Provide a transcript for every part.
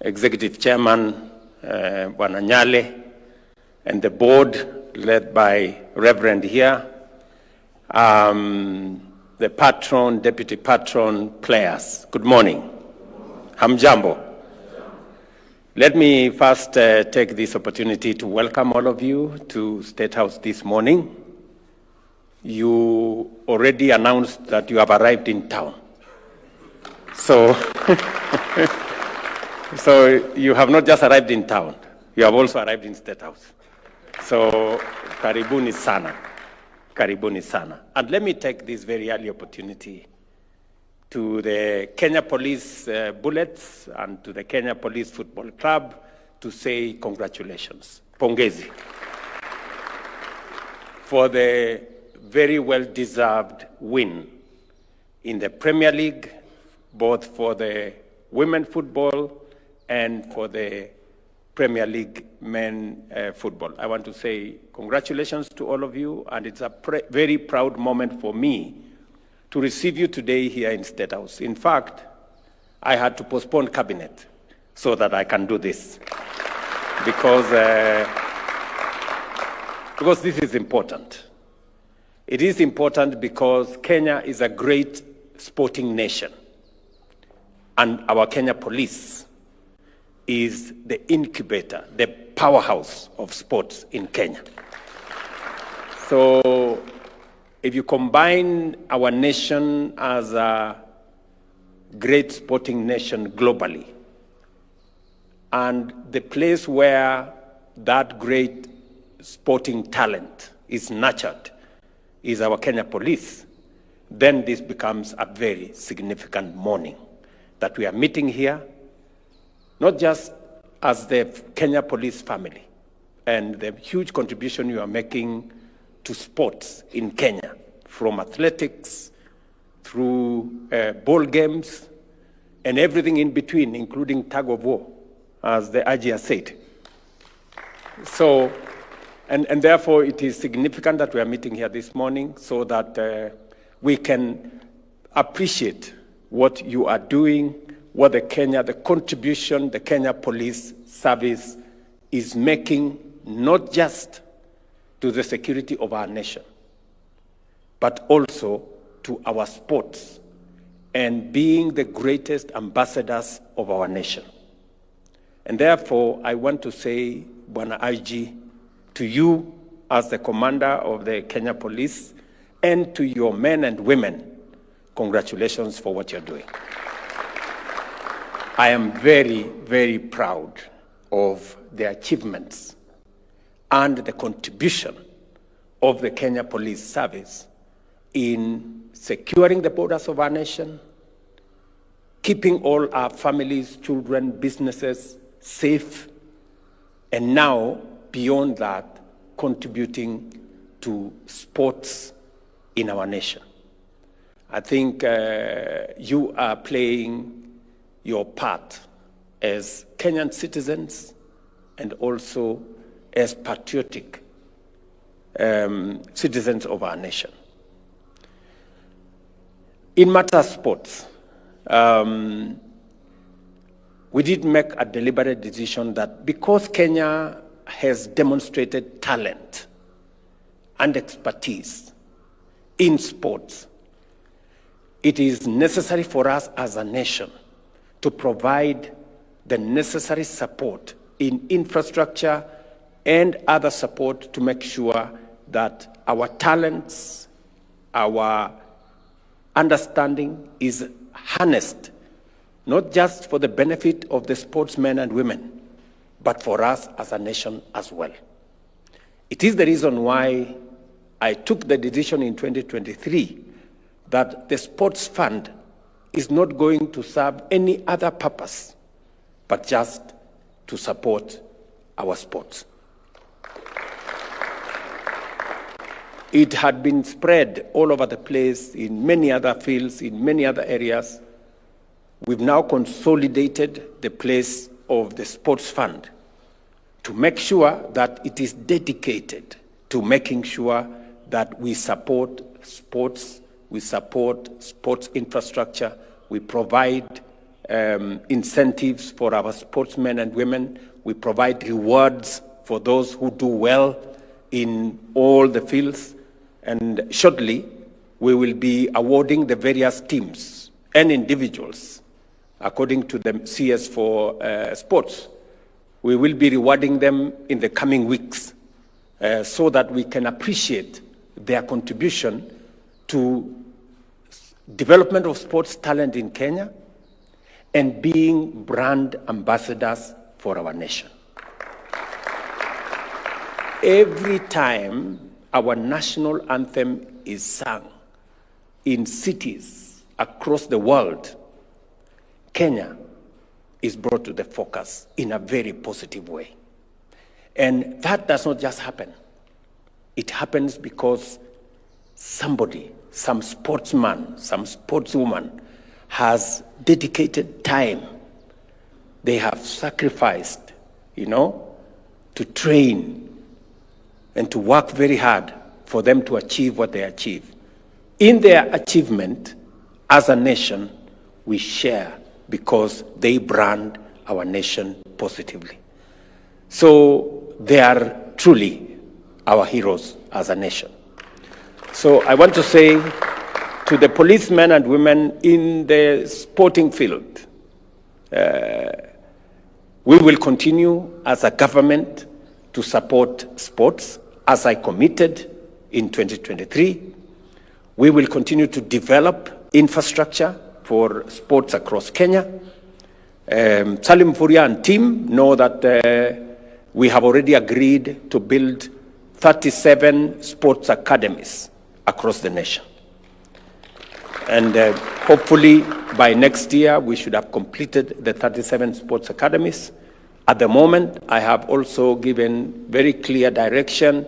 Executive Chairman, Bwana Nyale, and the board led by Reverend here, the patron, deputy patron, players. Good morning. Hamjambo. Let me first take this opportunity to welcome all of you to State House this morning. You already announced that you have arrived in town. So, so you have not just arrived in town, you have also arrived in State House. So, karibuni sana. Karibuni sana. And let me take this very early opportunity to the Kenya Police Bullets and to the Kenya Police Football Club to say congratulations. Pongezi. For the very well-deserved win in the Premier League, both for the women football and for the Premier League men football. I want to say congratulations to all of you, and it's a very proud moment for me to receive you today here in State House. In fact, I had to postpone cabinet so that I can do this because this is important. It is important because Kenya is a great sporting nation, and our Kenya Police is the incubator, the powerhouse of sports in Kenya. So if you combine our nation as a great sporting nation globally, and the place where that great sporting talent is nurtured is our Kenya Police, then this becomes a very significant morning that we are meeting here, not just as the Kenya Police family and the huge contribution you are making to sports in Kenya, from athletics through ball games and everything in between, including tug of war, as the Ajia said. So, and therefore it is significant that we are meeting here this morning so that we can appreciate what you are doing, what the contribution the Kenya Police Service is making, not just to the security of our nation, but also to our sports and being the greatest ambassadors of our nation. And therefore, I want to say, Bwana IG, to you as the commander of the Kenya Police and to your men and women, congratulations for what you're doing. I am very, very proud of the achievements and the contribution of the Kenya Police Service in securing the borders of our nation, keeping all our families, children, businesses safe, and now, beyond that, contributing to sports in our nation. I think you are playing your part as Kenyan citizens and also as patriotic citizens of our nation. In matter of sports, we did make a deliberate decision that because Kenya has demonstrated talent and expertise in sports, it is necessary for us as a nation to provide the necessary support in infrastructure and other support to make sure that our talents, our understanding is harnessed, not just for the benefit of the sportsmen and women, but for us as a nation as well. It is the reason why I took the decision in 2023 that the sports fund is not going to serve any other purpose, but just to support our sports. It had been spread all over the place in many other fields, in many other areas. We've now consolidated the place of the sports fund to make sure that it is dedicated to making sure that we support sports, we support sports infrastructure, we provide incentives for our sportsmen and women. We provide rewards for those who do well in all the fields. And shortly, we will be awarding the various teams and individuals according to the CS for sports. We will be rewarding them in the coming weeks so that we can appreciate their contribution to development of sports talent in Kenya and being brand ambassadors for our nation. Every time our national anthem is sung in cities across the world, Kenya is brought to the focus in a very positive way. And that does not just happen. It happens because somebody, some sportsman, some sportswoman has dedicated time. They have sacrificed, to train and to work very hard for them to achieve what they achieve. In their achievement, as a nation, we share because they brand our nation positively. So they are truly our heroes as a nation. So I want to say to the policemen and women in the sporting field, we will continue as a government to support sports as I committed in 2023. We will continue to develop infrastructure for sports across Kenya. Salim Furia and team know that we have already agreed to build 37 sports academies across the nation. And hopefully by next year, we should have completed the 37 sports academies. At the moment, I have also given very clear direction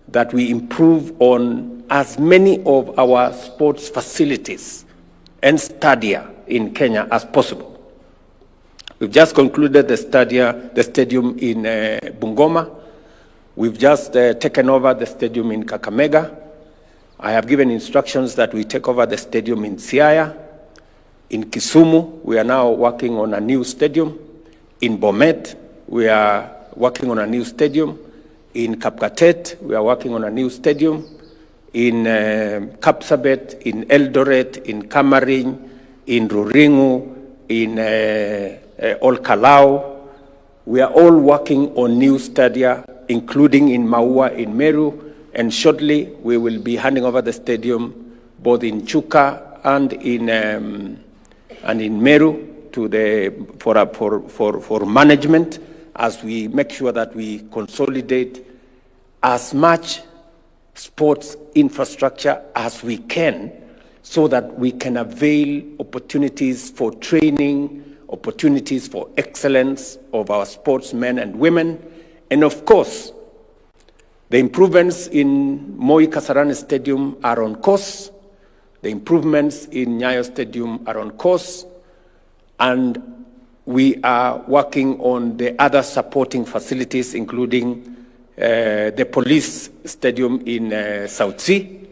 that we improve on as many of our sports facilities and stadia in Kenya as possible. We've just concluded the stadium in Bungoma. We've just taken over the stadium in Kakamega. I have given instructions that we take over the stadium in Siaya. In Kisumu, we are now working on a new stadium. In Bomet, we are working on a new stadium. In Kapkatet, we are working on a new stadium. In Kapsabet, in Eldoret, in Kamarin, in Ruringu, in Olkalau. We are all working on new stadia, including in Maua, in Meru, and shortly we will be handing over the stadium both in Chuka and in Meru to for management, as we make sure that we consolidate as much sports infrastructure as we can, so that we can avail opportunities for training, opportunities for excellence of our sportsmen and women, and of course, the improvements in Moi Kasarani Stadium are on course. The improvements in Nyayo Stadium are on course. And we are working on the other supporting facilities, including the police stadium in South Sea.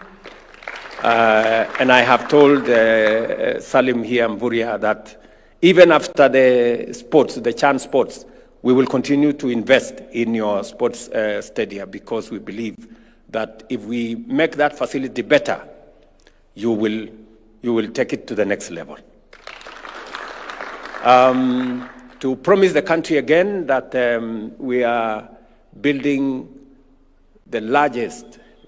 And I have told Salim here, Mvurya, that even after the sports, the Chan Sports, we will continue to invest in your sports stadia, because we believe that if we make that facility better, you will take it to the next level. To promise the country again that we are building the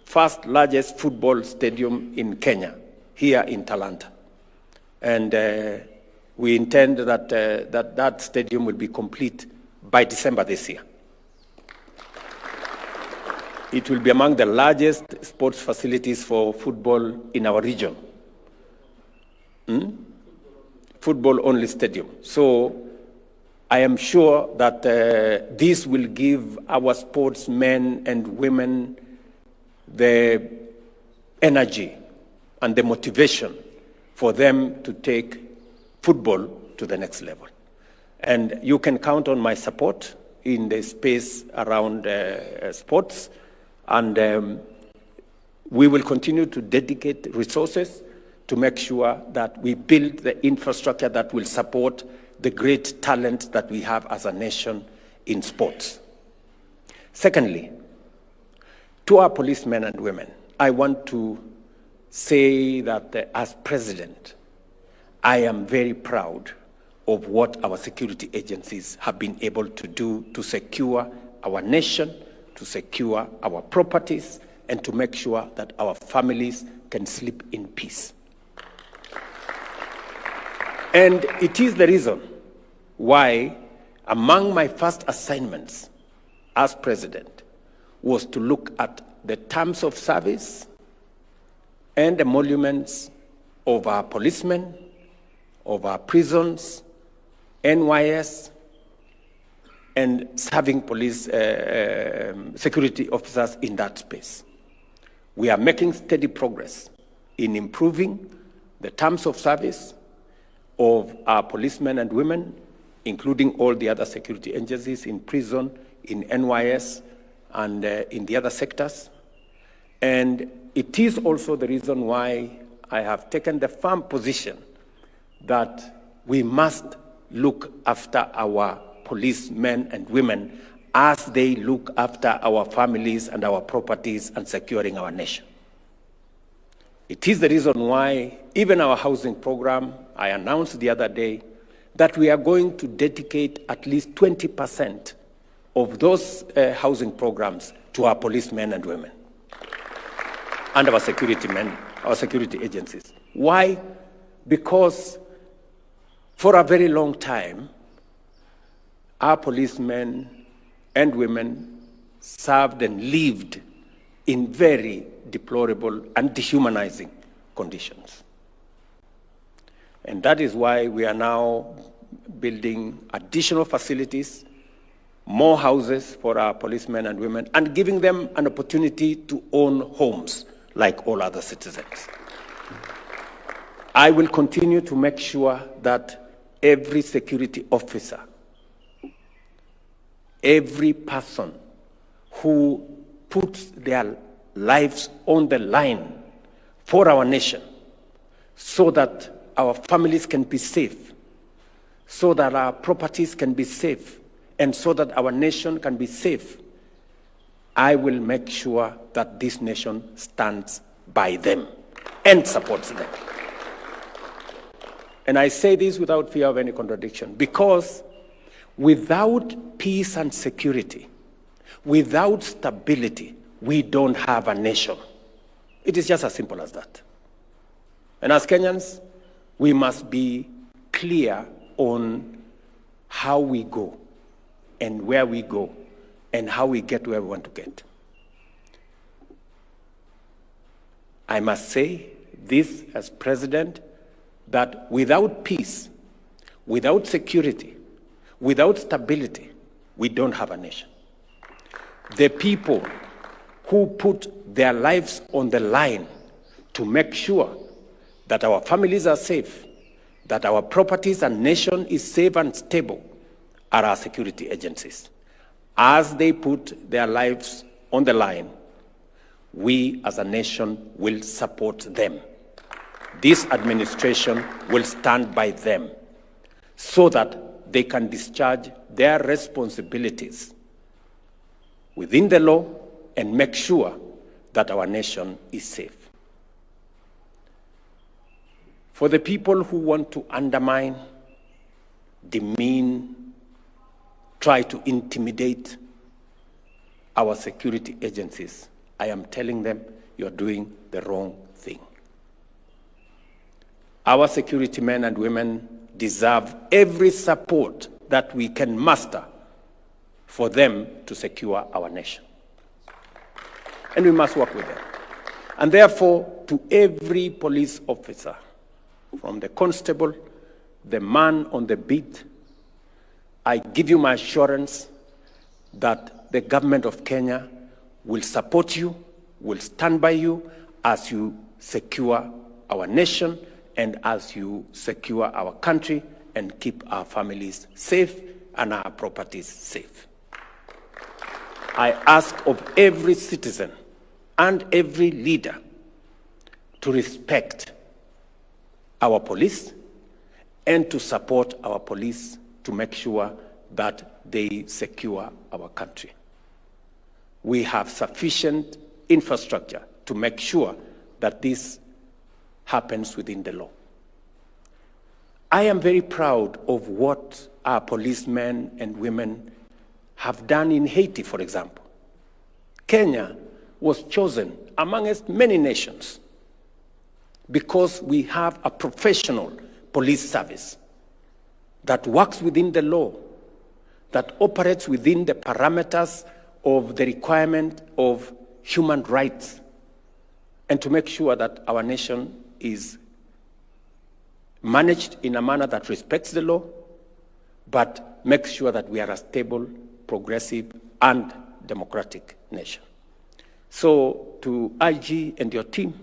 first largest football stadium in Kenya, here in Talanta. And we intend that that stadium will be complete by December this year. It will be among the largest sports facilities for football in our region. Football-only stadium. So I am sure that this will give our sportsmen and women the energy and the motivation for them to take football to the next level. And you can count on my support in the space around sports. And we will continue to dedicate resources to make sure that we build the infrastructure that will support the great talent that we have as a nation in sports. Secondly, to our policemen and women, I want to say that as president, I am very proud of what our security agencies have been able to do to secure our nation, to secure our properties, and to make sure that our families can sleep in peace. And it is the reason why among my first assignments as president was to look at the terms of service and emoluments of our policemen, of our prisons, NYS, and serving police security officers in that space. We are making steady progress in improving the terms of service of our policemen and women, including all the other security agencies in prison, in NYS, and in the other sectors. And it is also the reason why I have taken the firm position that we must look after our policemen and women as they look after our families and our properties and securing our nation. It is the reason why even our housing program, I announced the other day that we are going to dedicate at least 20% of those housing programs to our policemen and women and our security men, our security agencies. Why? Because for a very long time, our policemen and women served and lived in very deplorable and dehumanizing conditions. And that is why we are now building additional facilities, more houses for our policemen and women, and giving them an opportunity to own homes like all other citizens. I will continue to make sure that every security officer, every person who puts their lives on the line for our nation so that our families can be safe, so that our properties can be safe, and so that our nation can be safe, I will make sure that this nation stands by them and supports them. And I say this without fear of any contradiction, because without peace and security, without stability, we don't have a nation. It is just as simple as that. And as Kenyans, we must be clear on how we go and where we go and how we get where we want to get. I must say this as president, that without peace, without security, without stability, we don't have a nation. The people who put their lives on the line to make sure that our families are safe, that our properties and nation is safe and stable, are our security agencies. As they put their lives on the line, we as a nation will support them. This administration will stand by them so that they can discharge their responsibilities within the law and make sure that our nation is safe. For the people who want to undermine, demean, try to intimidate our security agencies, I am telling them you are doing the wrong thing. Our security men and women deserve every support that we can muster for them to secure our nation. And we must work with them. And therefore, to every police officer, from the constable, the man on the beat, I give you my assurance that the government of Kenya will support you, will stand by you as you secure our nation and as you secure our country and keep our families safe and our properties safe. I ask of every citizen and every leader to respect our police and to support our police to make sure that they secure our country. We have sufficient infrastructure to make sure that this happens within the law. I am very proud of what our policemen and women have done in Haiti, for example. Kenya was chosen amongst many nations because we have a professional police service that works within the law, that operates within the parameters of the requirement of human rights, and to make sure that our nation is managed in a manner that respects the law, but makes sure that we are a stable, progressive, and democratic nation. So to IG and your team,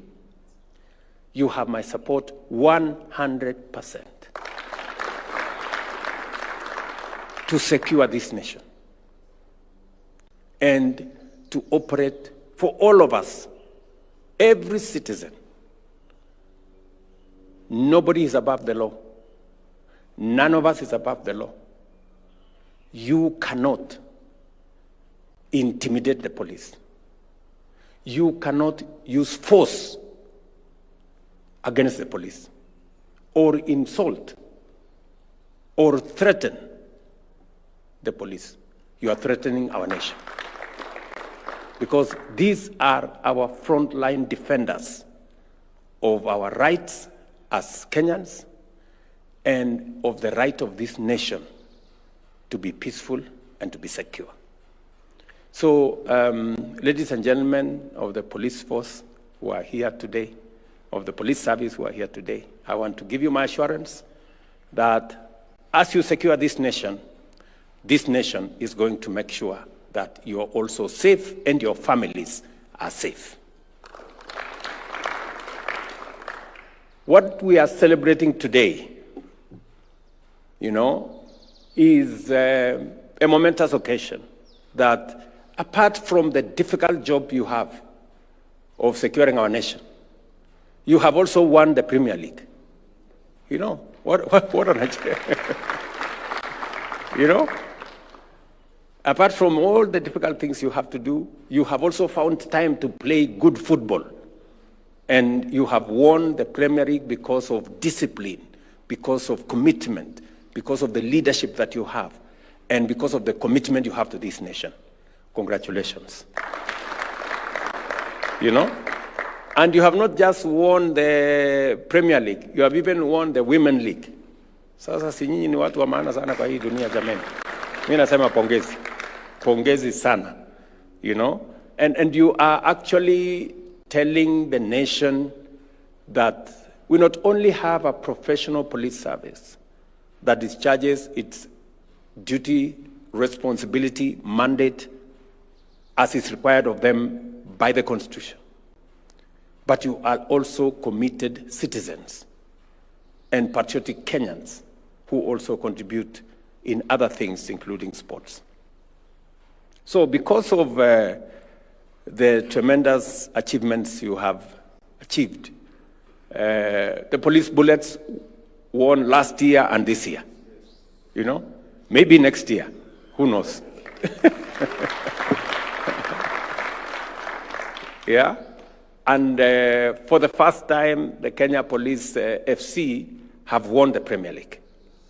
you have my support 100% to secure this nation and to operate for all of us, every citizen. Nobody is above the law. None of us is above the law. You cannot intimidate the police. You cannot use force against the police, or insult, or threaten the police. You are threatening our nation. Because these are our frontline defenders of our rights as Kenyans and of the right of this nation to be peaceful and to be secure. So, ladies and gentlemen of the police force who are here today, of the police service who are here today, I want to give you my assurance that as you secure this nation is going to make sure that you are also safe and your families are safe. What we are celebrating today, is a momentous occasion that, apart from the difficult job you have of securing our nation, you have also won the Premier League. What an achievement. Apart from all the difficult things you have to do, you have also found time to play good football. And you have won the Premier League because of discipline, because of commitment, because of the leadership that you have, and because of the commitment you have to this nation. Congratulations. And you have not just won the Premier League, you have even won the Women League. Sasa si nyinyi ni watu wa maana sana kwa hii dunia jamani. Mimi nasema pongezi. Pongezi sana. And you are actually telling the nation that we not only have a professional police service that discharges its duty, responsibility, mandate as is required of them by the Constitution, but you are also committed citizens and patriotic Kenyans who also contribute in other things, including sports. So because of the tremendous achievements you have achieved, the police bullets won last year and this year. Maybe next year, who knows? Yeah, and for the first time, the Kenya Police FC have won the Premier League.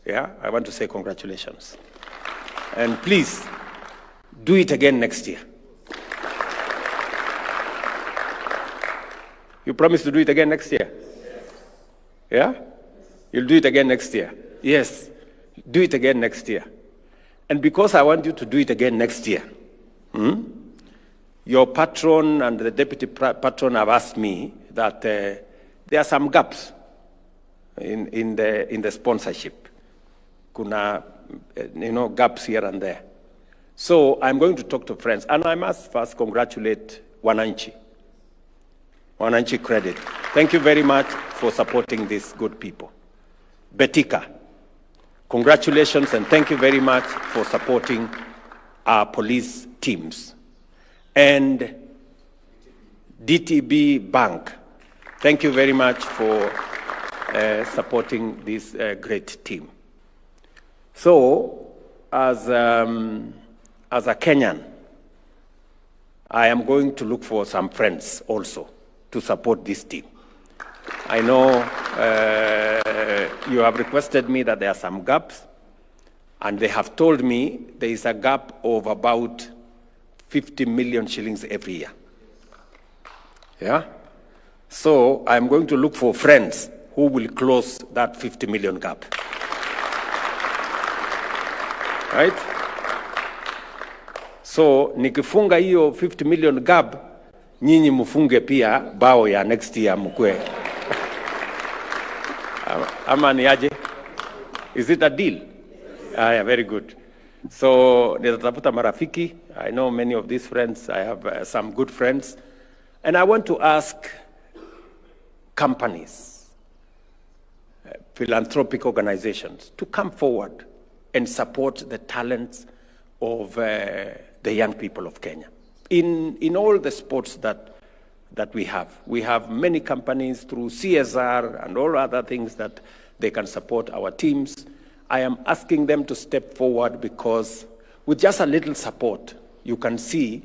Yeah, I want to say congratulations. And please, do it again next year. You promise to do it again next year? Yeah? You'll do it again next year? Yes, do it again next year. And because I want you to do it again next year, your patron and the deputy patron have asked me that there are some gaps in the sponsorship. Kuna, gaps here and there. So I'm going to talk to friends, and I must first congratulate Wananchi. Wananchi credit. Thank you very much for supporting these good people. Betika, congratulations and thank you very much for supporting our police teams. And DTB Bank, thank you very much for supporting this great team. So, as a Kenyan, I am going to look for some friends also to support this team. I know you have requested me that there are some gaps, and they have told me there is a gap of about 50 million shillings every year. Yeah? So I'm going to look for friends who will close that 50 million gap. Right? So nikifunga hiyo 50 million gap, nyinyi mufunge pia bao ya next year mkwe. Ama ni aje? Is it a deal? Yeah, very good. So nitatafuta marafiki. I know many of these friends. I have some good friends. And I want to ask companies, philanthropic organizations to come forward and support the talents of the young people of Kenya. In all the sports that we have many companies through CSR and all other things that they can support our teams. I am asking them to step forward because with just a little support, you can see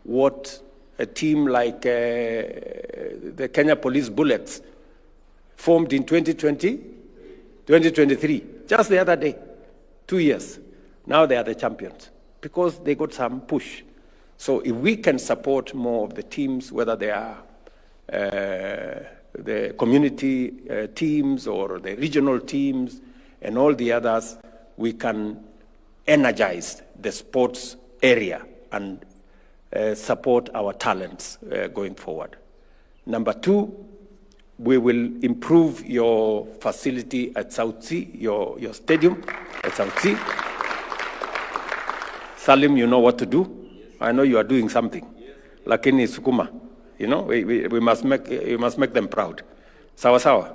what a team like the Kenya Police Bullets formed in 2023, just the other day, 2 years. Now they are the champions because they got some push. So if we can support more of the teams, whether they are the community teams or the regional teams and all the others, we can energize the sports area and support our talents going forward. Number two, we will improve your facility at South Sea, your stadium at South Sea. Salim, you know what to do. I know you are doing something. Lakini sukuma, you know, we must make them proud. Sawa sawa.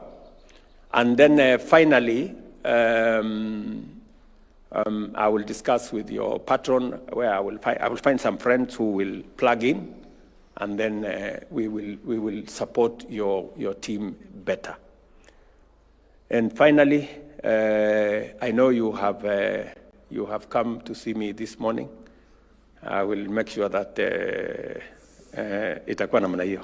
And then finally, I will discuss with your patron where I will find some friends who will plug in, and then we will support your team better. And finally, I know you have come to see me this morning. I will make sure that itakuwa namna hiyo.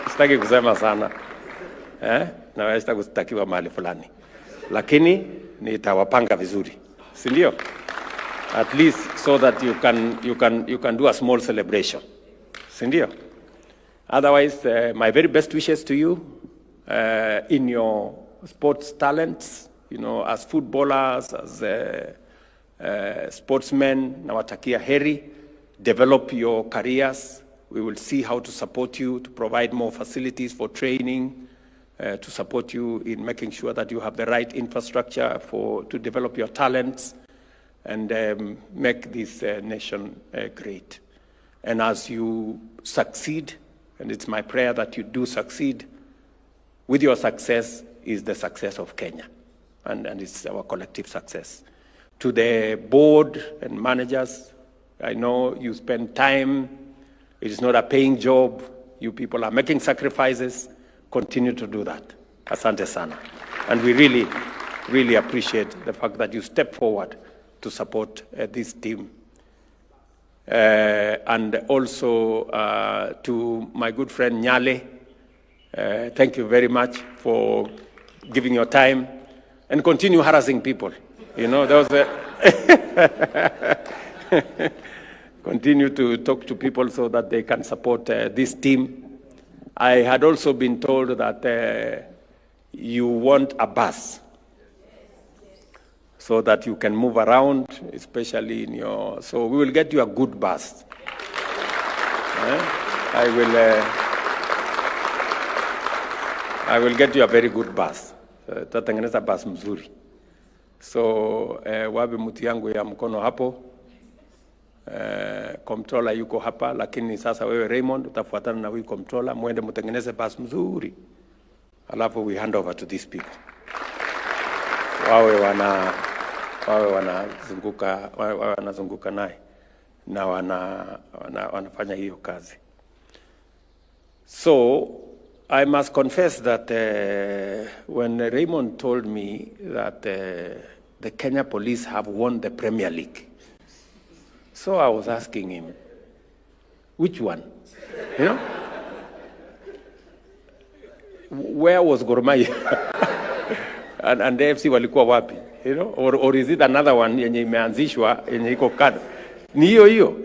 Sitaki kusema sana. Na sitakiwa mahali fulani. Lakini nitawapanga vizuri. Si ndio? At least so that you can do a small celebration. Si ndio? Otherwise, my very best wishes to you in your sports talents, you know, as footballers, as sportsmen, nawatakia heri. Develop your careers. We will see how to support you, to provide more facilities for training, to support you in making sure that you have the right infrastructure to develop your talents and make this nation great. And as you succeed, and it's my prayer that you do succeed, with your success is the success of Kenya, and it's our collective success. To the board and managers, I know you spend time. It is not a paying job. You people are making sacrifices. Continue to do that. Asante sana. And we really, really appreciate the fact that you step forward to support this team. And also to my good friend Nyale, thank you very much for giving your time and continue harassing people. You know, there was continue to talk to people so that they can support this team. I had also been told that you want a bus so that you can move around, especially in your... So we will get you a good bus. I will get you a very good bus. Tatengeneza bus mzuri. So wabi muti yangu ya mkono hapo. Comptroller yuko hapa, lakini sasa wewe Raymond utafuatana na huyu comptroller, muende mtengeneze bus mzuri. Alafu we hand over to these people. Wawe wanazunguka naye na wanafanya hiyo kazi. So I must confess that when Raymond told me that the Kenya Police have won the Premier League, so I was asking him, which one? You know? Where was Gor Mahia? and the FC walikuwa wapi? You know? Or is it another one yenye imeanzishwa yenye iko kado? Ni hiyo hiyo.